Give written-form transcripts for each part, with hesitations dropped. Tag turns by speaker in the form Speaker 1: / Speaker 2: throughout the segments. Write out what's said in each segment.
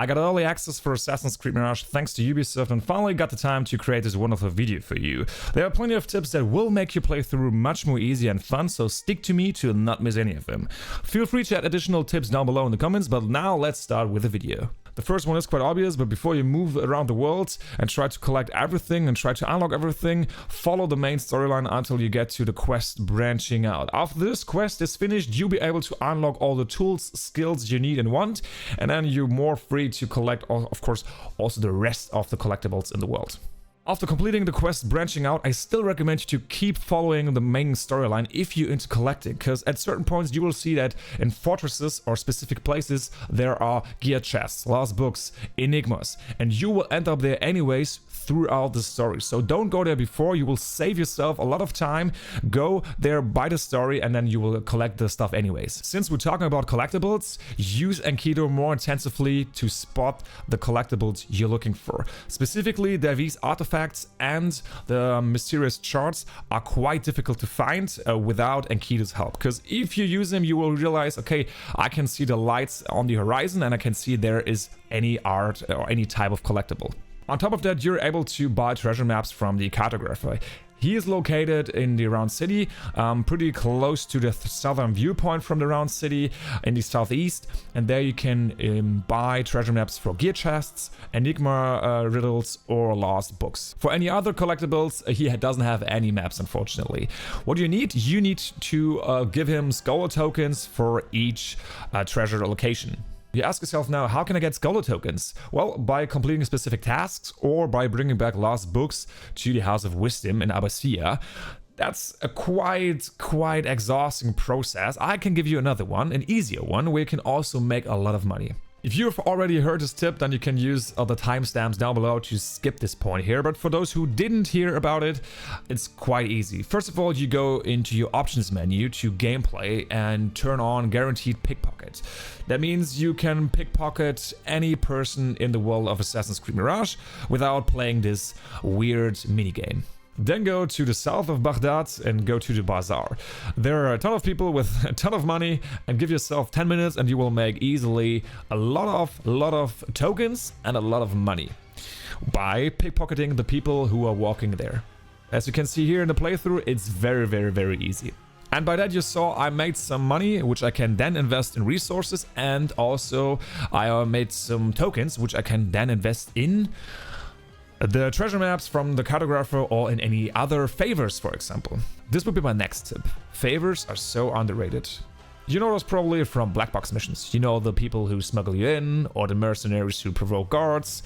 Speaker 1: I got early access for Assassin's Creed Mirage thanks to Ubisoft and finally got the time to create this wonderful video for you. There are plenty of tips that will make your playthrough much more easy and fun, so stick to me to not miss any of them. Feel free to add additional tips down below in the comments, but now let's start with the video. The first one is quite obvious, but before you move around the world and try to collect everything and try to unlock everything, follow the main storyline until you get to the quest branching out. After this quest is finished, you'll be able to unlock all the tools, skills you need and want, and then you're more free to collect, of course, also the rest of the collectibles in the world. After completing the quest branching out, I still recommend you to keep following the main storyline if you're into collecting, because at certain points you will see that in fortresses or specific places there are gear chests, lost books, enigmas, and you will end up there anyways throughout the story. So don't go there before, you will save yourself a lot of time, go there by the story, and then you will collect the stuff anyways. Since we're talking about collectibles, use Enkidus more intensively to spot the collectibles you're looking for. Specifically, these artifacts and the mysterious charts are quite difficult to find without Enkidus' help, because if you use them, you will realize, okay, I can see the lights on the horizon and I can see there is any art or any type of collectible. On top of that, you're able to buy treasure maps from the cartographer. He is located in the round city, pretty close to the southern viewpoint from the round city in the southeast, and there you can buy treasure maps for gear chests, enigma riddles, or lost books. For any other collectibles, he doesn't have any maps, unfortunately. What you need to give him scholar tokens for each treasure location. You ask yourself now, how can I get scholar tokens? Well, by completing specific tasks or by bringing back lost books to the House of Wisdom in Abbasia. That's a quite exhausting process. I can give you another one, an easier one, where you can also make a lot of money. If you've already heard this tip, then you can use the timestamps down below to skip this point here. But for those who didn't hear about it, it's quite easy. First of all, you go into your options menu to gameplay and turn on guaranteed pickpocket. That means you can pickpocket any person in the world of Assassin's Creed Mirage without playing this weird minigame. Then go to the south of Baghdad and go to the bazaar. There are a ton of people with a ton of money, and give yourself 10 minutes and you will make easily a lot of tokens and a lot of money by pickpocketing the people who are walking there. As you can see here in the playthrough, it's very easy. And by that you saw I made some money, which I can then invest in resources, and also I made some tokens, which I can then invest in the treasure maps from the cartographer or in any other favors, for example. This would be my next tip. Favors are so underrated. You know those probably from black box missions. You know, the people who smuggle you in or the mercenaries who provoke guards.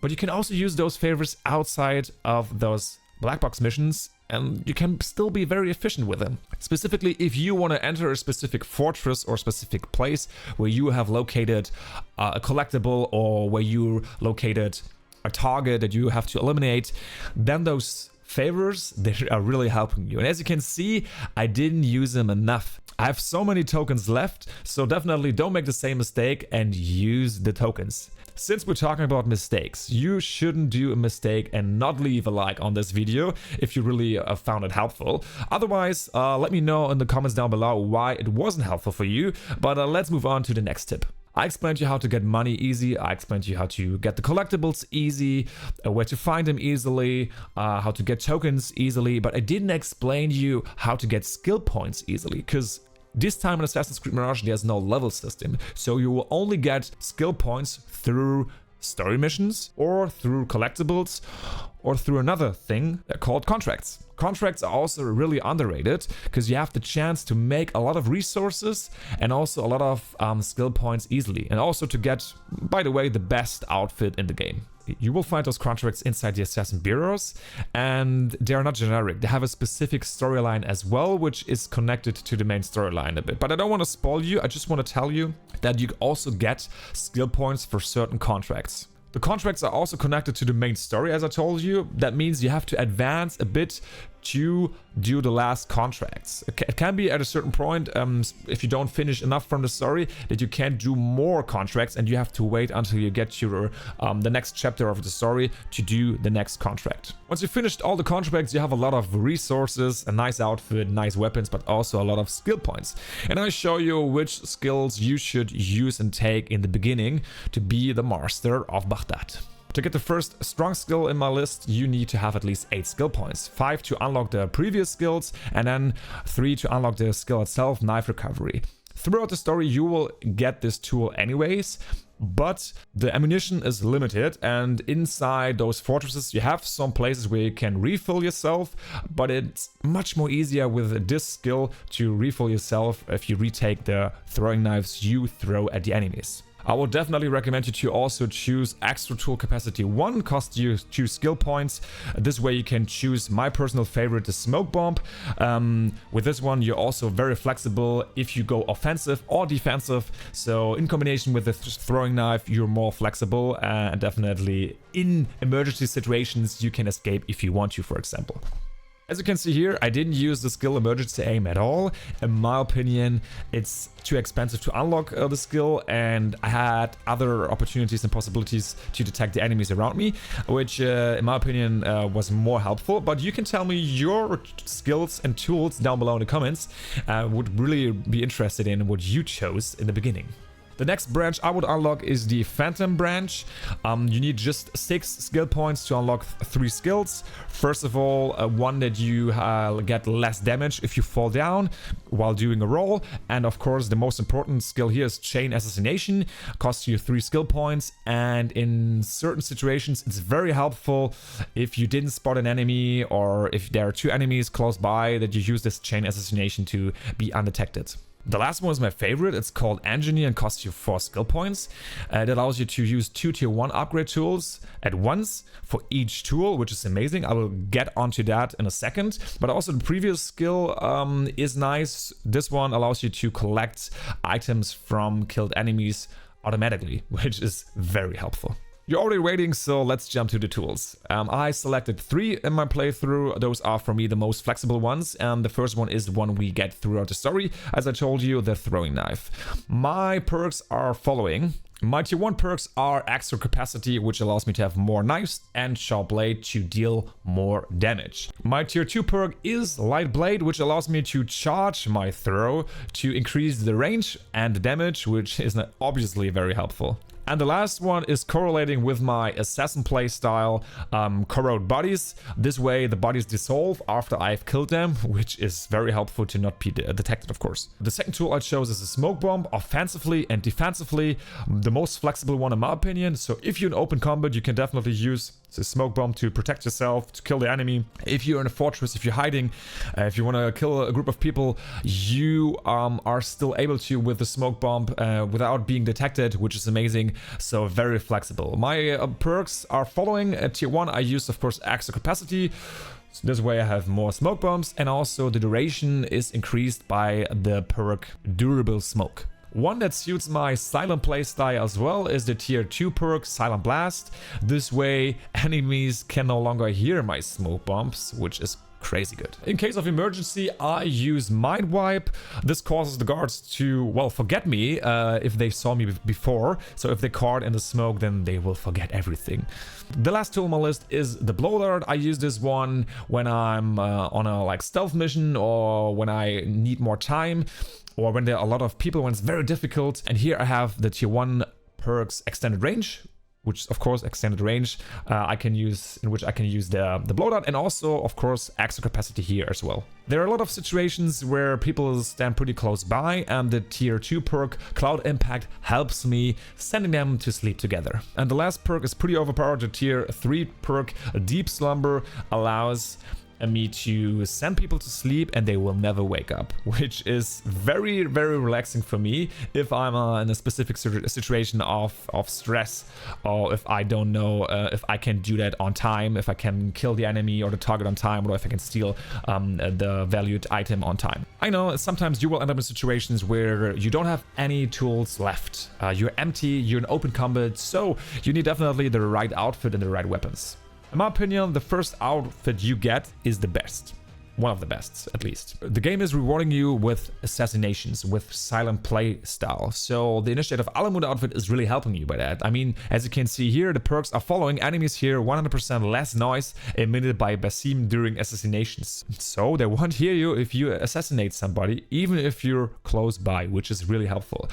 Speaker 1: But you can also use those favors outside of those black box missions, and you can still be very efficient with them. Specifically, if you want to enter a specific fortress or specific place where you have located a collectible or where you located a target that you have to eliminate, then those favors, they are really helping you. And as you can see, I didn't use them enough. I have so many tokens left, so definitely don't make the same mistake and use the tokens. Since we're talking about mistakes, you shouldn't do a mistake and not leave a like on this video if you really found it helpful. Otherwise, let me know in the comments down below why it wasn't helpful for you, but let's move on to the next tip. I explained to you how to get money easy, I explained to you how to get the collectibles easy, where to find them easily, how to get tokens easily, but I didn't explain to you how to get skill points easily, because this time in Assassin's Creed Mirage there's no level system, so you will only get skill points through story missions or through collectibles or through another thing called contracts. Contracts are also really underrated because you have the chance to make a lot of resources and also a lot of skill points easily, and also to get, by the way, the best outfit in the game. You will find those contracts inside the assassin bureaus, and they are not generic. They have a specific storyline as well, which is connected to the main storyline a bit. But I don't want to spoil you, I just want to tell you that you also get skill points for certain contracts. The contracts are also connected to the main story, as I told you. That means you have to advance a bit to do the last contracts. It can be at a certain point, if you don't finish enough from the story, that you can't do more contracts and you have to wait until you get your the next chapter of the story to do the next contract. Once you finished all the contracts, you have a lot of resources, a nice outfit, nice weapons, but also a lot of skill points. And I show you which skills you should use and take in the beginning to be the master of Baghdad. To get the first strong skill in my list, you need to have at least 8 skill points. 5 to unlock the previous skills, and then 3 to unlock the skill itself, knife recovery. Throughout the story, you will get this tool anyways, but the ammunition is limited, and inside those fortresses you have some places where you can refill yourself, but it's much more easier with this skill to refill yourself if you retake the throwing knives you throw at the enemies. I would definitely recommend you to also choose extra tool capacity 1, cost you 2 skill points. This way you can choose my personal favorite, the smoke bomb. With this one you're also very flexible if you go offensive or defensive, so in combination with the throwing knife you're more flexible, and definitely in emergency situations you can escape if you want to, for example. As you can see here, I didn't use the skill emergency aim at all. In my opinion, it's too expensive to unlock the skill, and I had other opportunities and possibilities to detect the enemies around me, which in my opinion was more helpful. But you can tell me your skills and tools down below in the comments. Would really be interested in what you chose in the beginning. The next branch I would unlock is the Phantom branch. You need just 6 skill points to unlock 3 skills. First of all, one that you get less damage if you fall down while doing a roll. And of course, the most important skill here is Chain Assassination. Costs you 3 skill points. And in certain situations, it's very helpful if you didn't spot an enemy, or if there are 2 enemies close by, that you use this Chain Assassination to be undetected. The last one is my favorite. It's called Engineer and costs you 4 skill points. It allows you to use 2 tier 1 upgrade tools at once for each tool, which is amazing. I will get onto that in a second. But also the previous skill is nice. This one allows you to collect items from killed enemies automatically, which is very helpful. You're already waiting, so let's jump to the tools. I selected 3 in my playthrough. Those are for me the most flexible ones, and the first one is the one we get throughout the story. As I told you, the throwing knife. My perks are following. My tier 1 perks are extra capacity, which allows me to have more knives, and sharp blade to deal more damage. My tier 2 perk is light blade, which allows me to charge my throw to increase the range and damage, which is obviously very helpful. And the last one is correlating with my assassin playstyle, corrode bodies. This way the bodies dissolve after I've killed them, which is very helpful to not be detected, of course. The second tool I chose is a smoke bomb, offensively and defensively, the most flexible one in my opinion. So if you're in open combat, you can definitely use the smoke bomb to protect yourself, to kill the enemy. If you're in a fortress, if you're hiding, if you want to kill a group of people, you are still able to with the smoke bomb without being detected, which is amazing. So very flexible. My perks are following. At tier 1 I use of course extra capacity. So this way I have more smoke bombs, and also the duration is increased by the perk durable smoke. One that suits my silent playstyle as well is the tier 2 perk Silent Blast. This way enemies can no longer hear my smoke bombs, which is crazy good. In case of emergency, I use Mind Wipe. This causes the guards to, well, forget me if they saw me before. So if they're caught in the smoke, then they will forget everything. The last tool on my list is the Blow Dart. I use this one when I'm on a stealth mission, or when I need more time, or when there are a lot of people, when it's very difficult. And here I have the tier 1 perks Extended Range, which of course extended range in which I can use the Blow Dart, and also of course extra capacity here as well. There are a lot of situations where people stand pretty close by, and the tier 2 perk Cloud Impact helps me, sending them to sleep together. And the last perk is pretty overpowered. The tier 3 perk Deep Slumber allows me to send people to sleep and they will never wake up, which is very, very relaxing for me if I'm in a specific situation of stress, or if I don't know if I can do that on time, if I can kill the enemy or the target on time, or if I can steal the valued item on time. I know sometimes you will end up in situations where you don't have any tools left. You're empty, you're in open combat, so you need definitely the right outfit and the right weapons. In my opinion, the first outfit you get is the best. One of the best, at least. The game is rewarding you with assassinations, with silent play style. So the Initiative Alamut outfit is really helping you by that. I mean, as you can see here, the perks are following enemies here, 100% less noise emitted by Basim during assassinations. So they won't hear you if you assassinate somebody, even if you're close by, which is really helpful.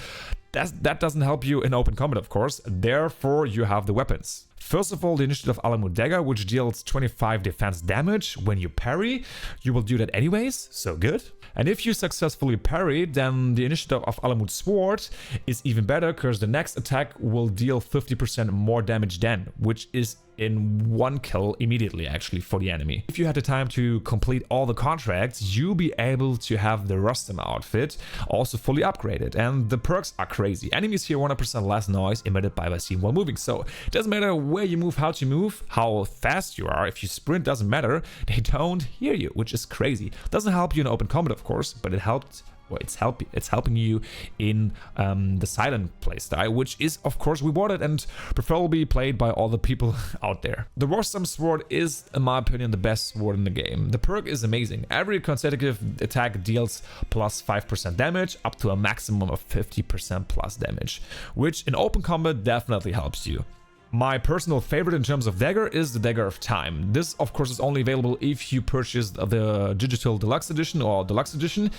Speaker 1: That doesn't help you in open combat, of course. Therefore, you have the weapons. First of all, the Initiative Alamut Dagger, which deals 25 defense damage when you parry. You will do that anyways, so good. And if you successfully parry, then the Initiative of Alamut Sword is even better, because the next attack will deal 50% more damage then, which is in one kill immediately, actually, for the enemy. If you had the time to complete all the contracts, you'll be able to have the Rustam outfit also fully upgraded. And the perks are crazy. Enemies hear 100% less noise emitted by Basim while moving. So it doesn't matter where you move, how to move, how fast you are. If you sprint, doesn't matter. They don't hear you, which is crazy. Doesn't help you in open combat, of course, but it helped. Well, it's helping you in the silent playstyle, which is of course rewarded and preferably played by all the people out there. The Rustam sword is, in my opinion, the best sword in the game. The perk is amazing. Every consecutive attack deals plus 5% damage, up to a maximum of 50% plus damage, which in open combat definitely helps you. My personal favorite in terms of dagger is the Dagger of Time. This, of course, is only available if you purchase the Digital Deluxe Edition or Deluxe Edition.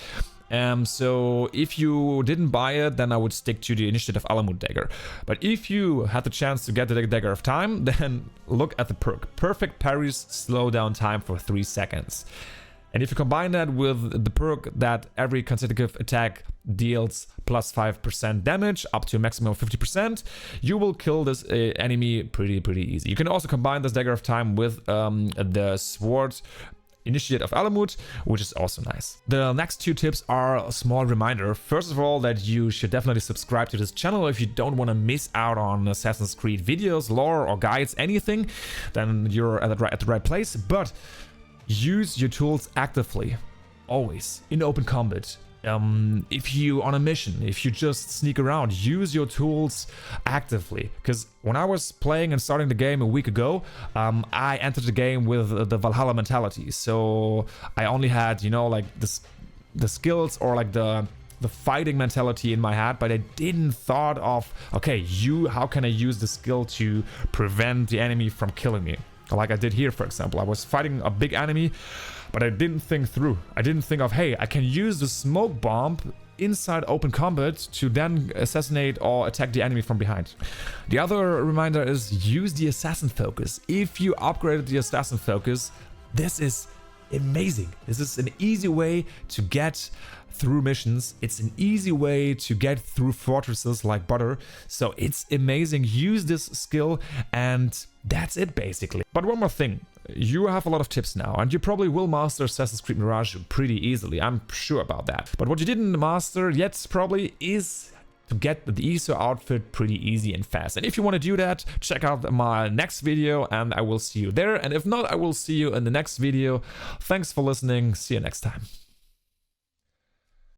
Speaker 1: So if you didn't buy it, then I would stick to the Initiative Alamut Dagger. But if you had the chance to get the Dagger of Time, then look at the perk. Perfect parries slow down time for 3 seconds. And if you combine that with the perk that every consecutive attack deals plus 5% damage up to a maximum of 50%, you will kill this enemy pretty easy. You can also combine this Dagger of Time with the Sword Initiate of Alamut, which is also nice. The next 2 tips are a small reminder. First of all, that you should definitely subscribe to this channel if you don't want to miss out on Assassin's Creed videos, lore or guides, anything, then you're at the right place. But use your tools actively, always, in open combat. If you on a mission, if you just sneak around, use your tools actively. Because when I was playing and starting the game a week ago, I entered the game with the Valhalla mentality. So I only had, you know, like the skills or like the fighting mentality in my head, but I didn't thought of, okay, how can I use the skill to prevent the enemy from killing me? Like I did here, for example. I was fighting a big enemy, but I didn't think through. I didn't think of, hey, I can use the smoke bomb inside open combat to then assassinate or attack the enemy from behind. The other reminder is use the assassin focus. If you upgraded the assassin focus, this is amazing. This is an easy way to get through missions. It's an easy way to get through fortresses like butter. So it's amazing. Use this skill and that's it basically. But one more thing. You have a lot of tips now, and you probably will master Assassin's Creed Mirage pretty easily. I'm sure about that. But what you didn't master yet probably is to get the ESO outfit pretty easy and fast. And if you want to do that, check out my next video and I will see you there. And if not, I will see you in the next video. Thanks for listening. See you next time.